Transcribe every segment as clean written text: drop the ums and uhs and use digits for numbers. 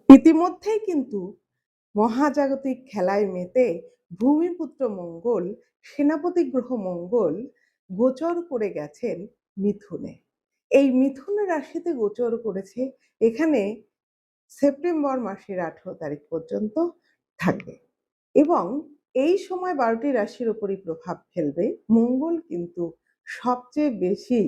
ইতিমধ্যেই কিন্তু মহাজাগতিক খেলায় মেতে ভূমিপুত্র মঙ্গল, সেনাপতি গ্রহ মঙ্গল গোচর করে গেছেন মিথুনে। এই মিথুন রাশিতে গোচর করেছে। এখানে সেপ্টেম্বর মাসের 18 তারিখ পর্যন্ত থাকবে এবং এই সময় 12টি রাশির উপরই প্রভাব ফেলবে। মঙ্গল কিন্তু সবচেয়ে বেশি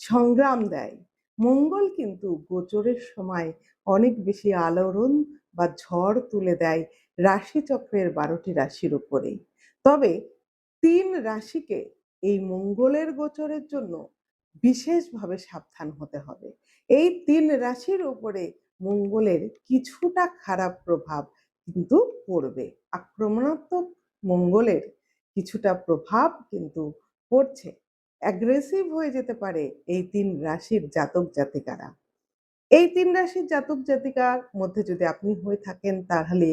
সংগ্রাম দেয়। মঙ্গল কিন্তু গোচরের সময় অনেক বেশি আলোড়ন বা ঝড় তুলে দেয় রাশিচক্রের 12টি রাশির উপরেই। তবে 3 রাশিকে এই মঙ্গলের গোচরের জন্য বিশেষভাবে সাবধান হতে হবে। এই 3 রাশির উপরে মঙ্গলের কিছুটা খারাপ প্রভাব কিন্তু পড়বে। আক্রমণাত্মক মঙ্গলের কিছুটা প্রভাব কিন্তু পড়ছে। অ্যাগ্রেসিভ হয়ে যেতে পারে এই 3 রাশির জাতক জাতিকারা। এই 3 রাশির জাতক জাতিকার মধ্যে যদি আপনি হয়ে থাকেন তাহলে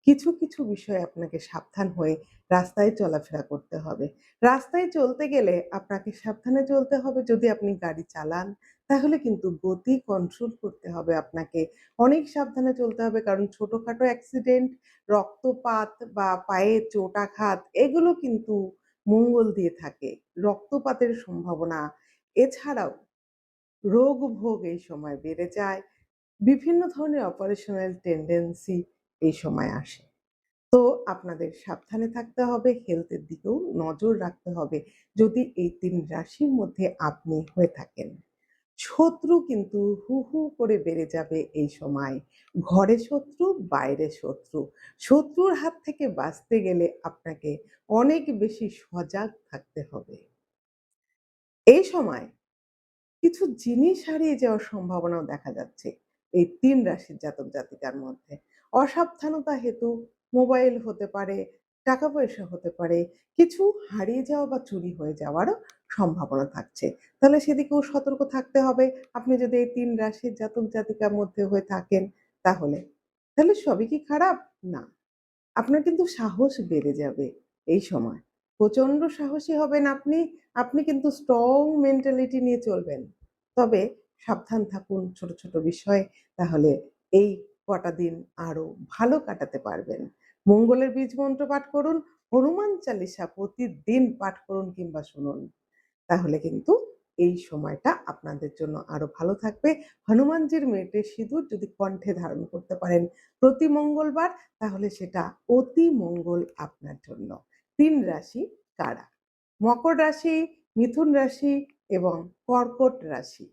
কিছু, কিছু বিষয়ে আপনাকে সাবধান হয়ে রাস্তায় চলাফেরা করতে হবে। রাস্তায় চলতে গেলে আপনাকে সাবধানে চলতে হবে। যদি আপনি গাড়ি চালান তাহলে কিন্তু গতি কন্ট্রোল করতে হবে আপনাকে। অনেক সাবধানে চলতে হবে কারণ ছোটখাটো অ্যাক্সিডেন্ট, রক্তপাত বা পায়ে চোটাঘাত এগুলো কিন্তু মঙ্গল দিয়ে থাকে। রক্তপাতের সম্ভাবনা, এছাড়াও রোগ ভোগ এই সময় বেড়ে যায়। বিভিন্ন ধরনের অপারেশনাল টেন্ডেন্সি এই সময় আসে। তো আপনাদের সাবধানে থাকতে হবে, হেলথের দিকেও নজর রাখতে হবে যদি এই 3 রাশির মধ্যে আপনি হয়ে থাকেন। শত্রু কিন্তু হু, হু করে বেড়ে যাবে এই সময়। ঘরে শত্রু, বাইরে শত্রু। শত্রুর হাত থেকে বাঁচতে গেলে আপনাকে অনেক বেশি সজাগ থাকতে হবে। এই সময় কিছু জিনিস হারিয়ে যাওয়ার সম্ভাবনাও দেখা যাচ্ছে এই 3 রাশির জাতক জাতিকার মধ্যে। অসাবধানতা হেতু মোবাইল হতে পারে, টাকা পয়সা হতে পারে, কিছু হারিয়ে যাওয়া বা চুরি হয়ে যাওয়ারও সম্ভাবনা থাকছে। তাহলে সেদিকেও সতর্ক থাকতে হবে। আপনি যদি এই 3 রাশির জাতক জাতিকার মধ্যে হয়ে থাকেন তাহলে। তাহলে সবই কি খারাপ? না। আপনার কিন্তু সাহস বেড়ে যাবে এই সময়। প্রচন্ড সাহসী হবেন আপনি। আপনি কিন্তু স্ট্রং মেন্টালিটি নিয়ে চলবেন। তবে সাবধান থাকুন ছোট, ছোট বিষয়ে। তাহলে এই কটা দিন আরো ভালো কাটাতে পারবেন। মঙ্গলের বীজ মন্ত্র পাঠ করুন, হনুমান চালিসা প্রতিদিন পাঠ করুন কিংবা শুনুন। তাহলে কিন্তু এই সময়টা আপনাদের জন্য আরো ভালো থাকবে। হনুমানজির মেটে সিঁদুর যদি কণ্ঠে ধারণ করতে পারেন প্রতি মঙ্গলবার তাহলে সেটা অতি মঙ্গল আপনার জন্য। 3 রাশি কারা? মকর রাশি, মিথুন রাশি এবং কর্কট রাশি।